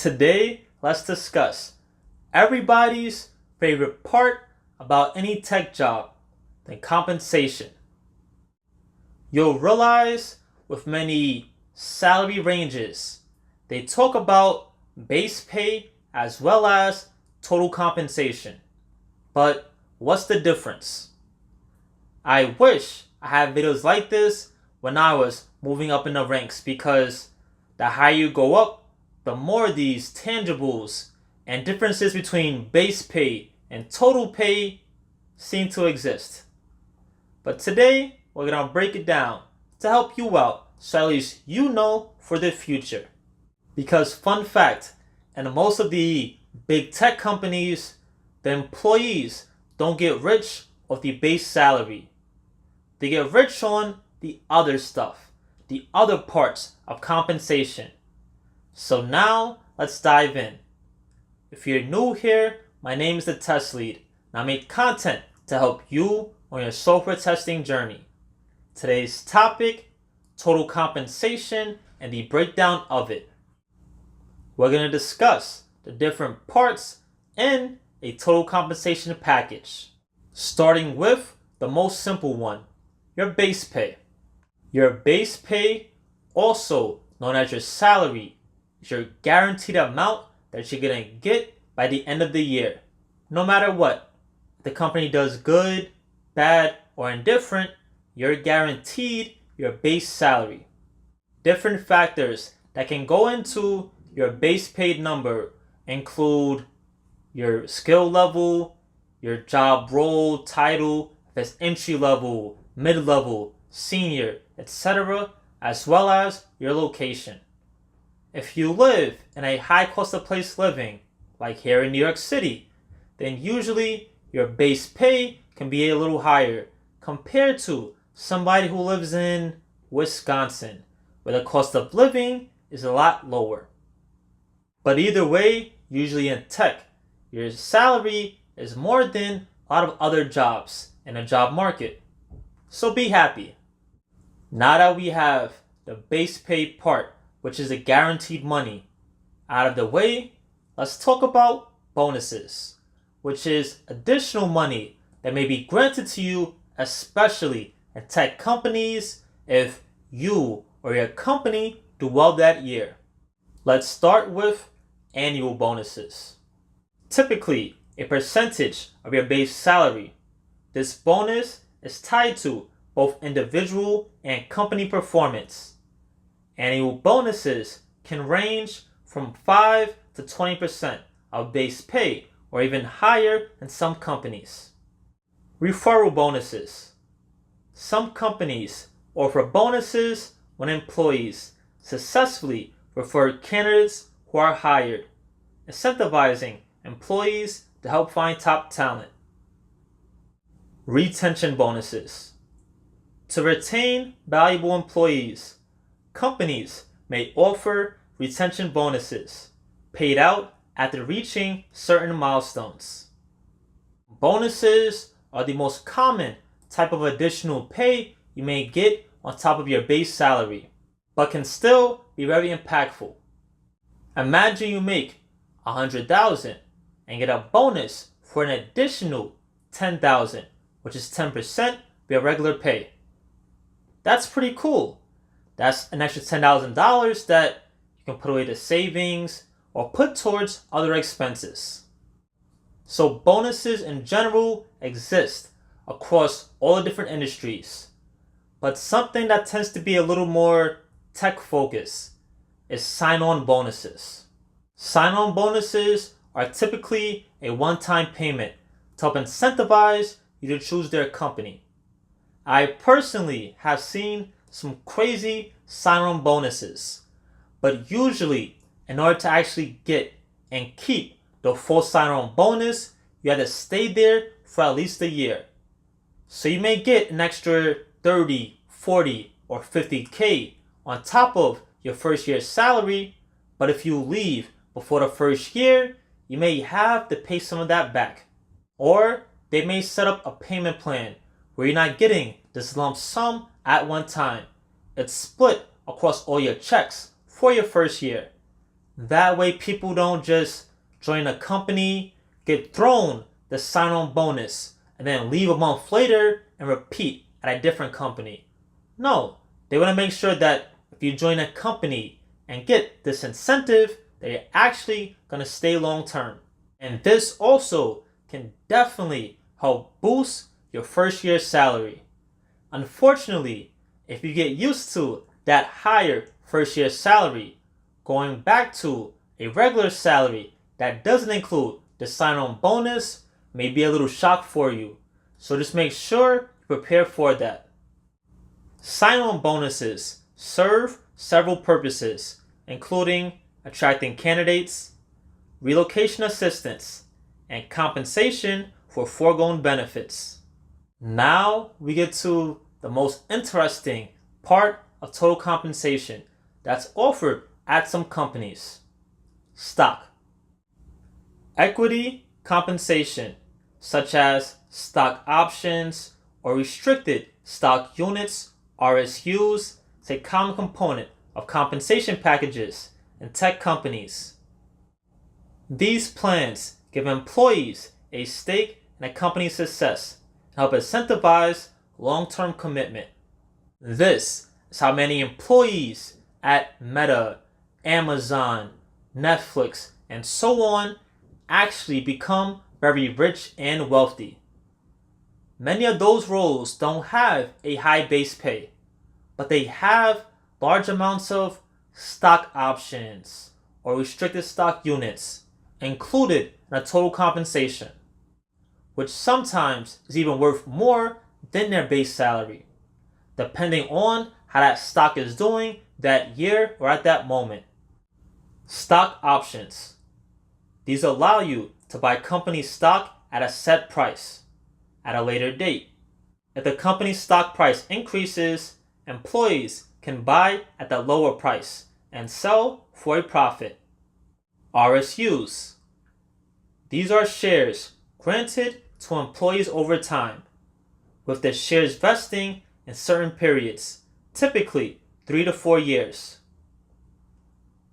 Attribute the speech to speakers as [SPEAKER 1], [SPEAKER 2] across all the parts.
[SPEAKER 1] Today, let's discuss everybody's favorite part about any tech job, the compensation. You'll realize with many salary ranges, they talk about base pay as well as total compensation. But what's the difference? I wish I had videos like this when I was moving up in the ranks, because the higher you go up, the more these tangibles and differences between base pay and total pay seem to exist. But today, we're going to break it down to help you out so at least you know for the future. Because fun fact, in most of the big tech companies, the employees don't get rich off the base salary. They get rich on the other stuff, the other parts of compensation. So now, let's dive in. If you're new here, my name is the Test Lead, and I make content to help you on your software testing journey. Today's topic, total compensation and the breakdown of it. We're going to discuss the different parts in a total compensation package, starting with the most simple one, your base pay. Your base pay, also known as your salary, is your guaranteed amount that you're going to get by the end of the year. No matter what, if the company does good, bad, or indifferent, you're guaranteed your base salary. Different factors that can go into your base paid number include your skill level, your job role, title, if it's entry level, mid-level, senior, etc., as well as your location. If you live in a high cost of place living, like here in New York City, then usually your base pay can be a little higher compared to somebody who lives in Wisconsin, where the cost of living is a lot lower. But either way, usually in tech, your salary is more than a lot of other jobs in a job market. So be happy. Now that we have the base pay part, which is the guaranteed money, out of the way, let's talk about bonuses, which is additional money that may be granted to you, especially in tech companies, if you or your company do well that year. Let's start with annual bonuses. Typically, a percentage of your base salary. This bonus is tied to both individual and company performance. Annual bonuses can range from 5 to 20% of base pay, or even higher in some companies. Referral bonuses. Some companies offer bonuses when employees successfully refer candidates who are hired, incentivizing employees to help find top talent. Retention bonuses. To retain valuable employees, companies may offer retention bonuses paid out after reaching certain milestones. Bonuses are the most common type of additional pay you may get on top of your base salary, but can still be very impactful. Imagine you make $100,000 and get a bonus for an additional $10,000, which is 10% of your regular pay. That's pretty cool. That's an extra $10,000 that you can put away to savings or put towards other expenses. So bonuses in general exist across all the different industries. But something that tends to be a little more tech focused is sign-on bonuses. Sign-on bonuses are typically a one-time payment to help incentivize you to choose their company. I personally have seen some crazy sign-on bonuses, but usually in order to actually get and keep the full sign-on bonus, you have to stay there for at least a year. So you may get an extra 30, 40, or 50K on top of your first year's salary, but if you leave before the first year, you may have to pay some of that back. Or they may set up a payment plan where you're not getting this lump sum at one time. It's split across all your checks for your first year. That way people don't just join a company, get thrown the sign-on bonus, and then leave a month later and repeat at a different company. No, they want to make sure that if you join a company and get this incentive, that you're actually going to stay long term. And this also can definitely help boost your first year's salary. Unfortunately, if you get used to that higher first year salary, going back to a regular salary that doesn't include the sign-on bonus may be a little shock for you. So just make sure you prepare for that. Sign-on bonuses serve several purposes, including attracting candidates, relocation assistance, and compensation for foregone benefits. Now we get to the most interesting part of total compensation that's offered at some companies: stock. Equity compensation, such as stock options or restricted stock units, RSUs, is a common component of compensation packages in tech companies. These plans give employees a stake in a company's success and help incentivize long-term commitment. This is how many employees at Meta, Amazon, Netflix, and so on actually become very rich and wealthy. Many of those roles don't have a high base pay, but they have large amounts of stock options or restricted stock units included in a total compensation, which sometimes is even worth more than their base salary, depending on how that stock is doing that year or at that moment. Stock options. These allow you to buy company stock at a set price at a later date. If the company's stock price increases, employees can buy at the lower price and sell for a profit. RSUs. These are shares granted to employees over time, with the shares vesting in certain periods, typically 3 to 4 years.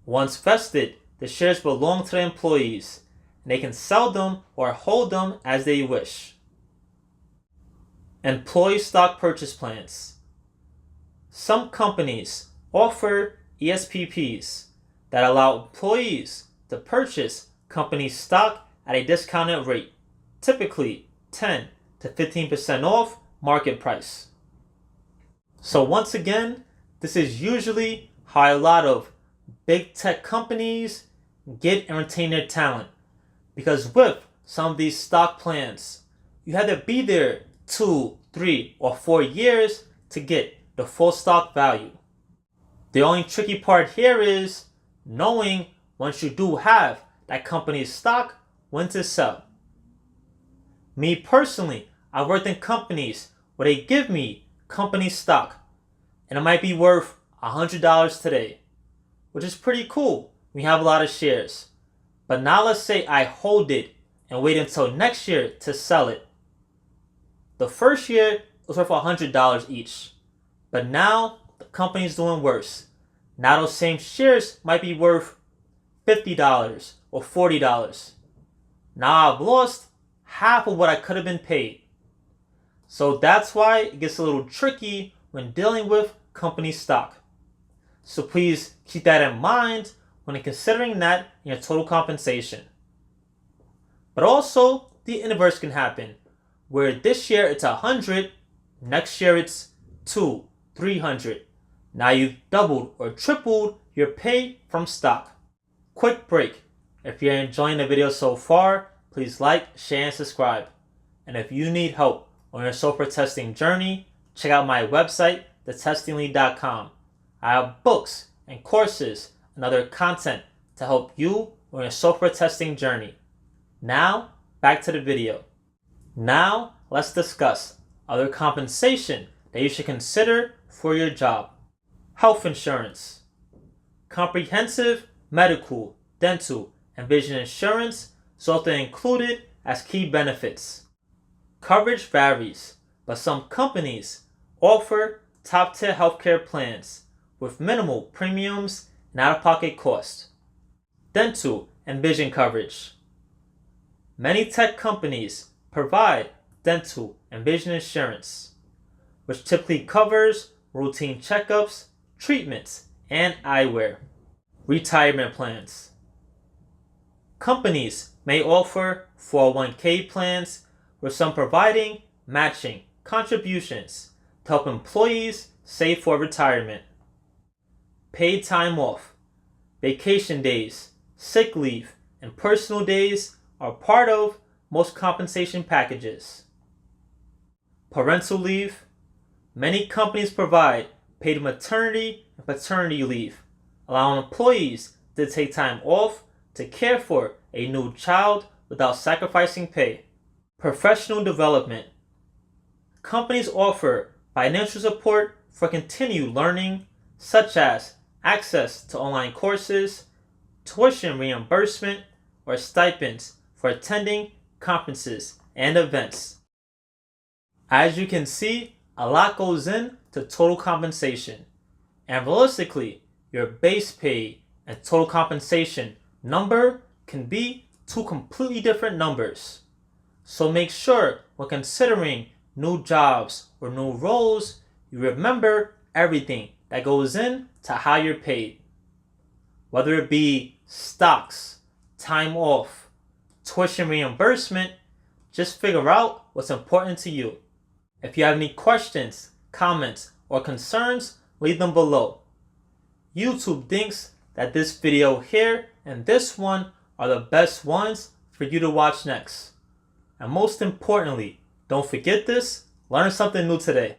[SPEAKER 1] Once vested, the shares belong to the employees, and they can sell them or hold them as they wish. Employee stock purchase plans. Some companies offer ESPPs that allow employees to purchase company stock at a discounted rate, typically 10 to 15% off market price. So once again, this is usually how a lot of big tech companies get and retain their talent. Because with some of these stock plans, you have to be there 2, 3, or 4 years to get the full stock value. The only tricky part here is knowing once you do have that company's stock when to sell. Me personally, I worked in companies where they give me company stock, and it might be worth $100 today, which is pretty cool. We have a lot of shares. But now let's say I hold it and wait until next year to sell it. The first year it was worth $100 each, but now the company's doing worse. Now those same shares might be worth $50 or $40. Now I've lost half of what I could have been paid. So that's why it gets a little tricky when dealing with company stock. So please keep that in mind when considering that in your total compensation. But also, the inverse can happen, where this year it's 100, next year it's 200, 300. Now you've doubled or tripled your pay from stock. Quick break. If you're enjoying the video so far, please like, share, and subscribe. And if you need help on your software testing journey, check out my website, thetestinglead.com. I have books and courses and other content to help you on your software testing journey. Now, back to the video. Now, let's discuss other compensation that you should consider for your job. Health insurance. Comprehensive medical, dental, and vision insurance is often included as key benefits. Coverage varies, but some companies offer top-tier healthcare plans with minimal premiums and out-of-pocket costs. dental and vision coverage. Many tech companies provide dental and vision insurance, which typically covers routine checkups, treatments, and eyewear. Retirement plans. Companies may offer 401k plans, with some providing matching contributions to help employees save for retirement. Paid time off. Vacation days, sick leave, and personal days are part of most compensation packages. Parental leave. Many companies provide paid maternity and paternity leave, allowing employees to take time off to care for a new child without sacrificing pay. Professional development. Companies offer financial support for continued learning, such as access to online courses, tuition reimbursement, or stipends for attending conferences and events. As you can see, a lot goes into total compensation, and realistically, your base pay and total compensation number can be two completely different numbers. So make sure when considering new jobs or new roles, you remember everything that goes into how you're paid. Whether it be stocks, time off, tuition reimbursement, just figure out what's important to you. If you have any questions, comments, or concerns, leave them below. YouTube thinks that this video here and this one are the best ones for you to watch next. And most importantly, don't forget this, learn something new today.